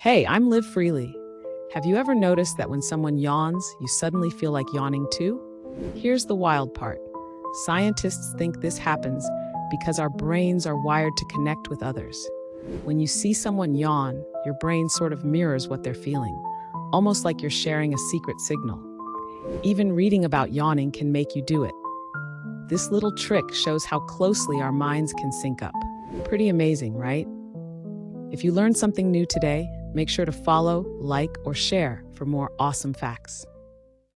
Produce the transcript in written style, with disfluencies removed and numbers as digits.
Hey, I'm Live Freely. Have you ever noticed that when someone yawns, you suddenly feel like yawning too? Here's the wild part. Scientists think this happens because our brains are wired to connect with others. When you see someone yawn, your brain sort of mirrors what they're feeling, almost like you're sharing a secret signal. Even reading about yawning can make you do it. This little trick shows how closely our minds can sync up. Pretty amazing, right? If you learned something new today, make sure to follow, like, or share for more awesome facts.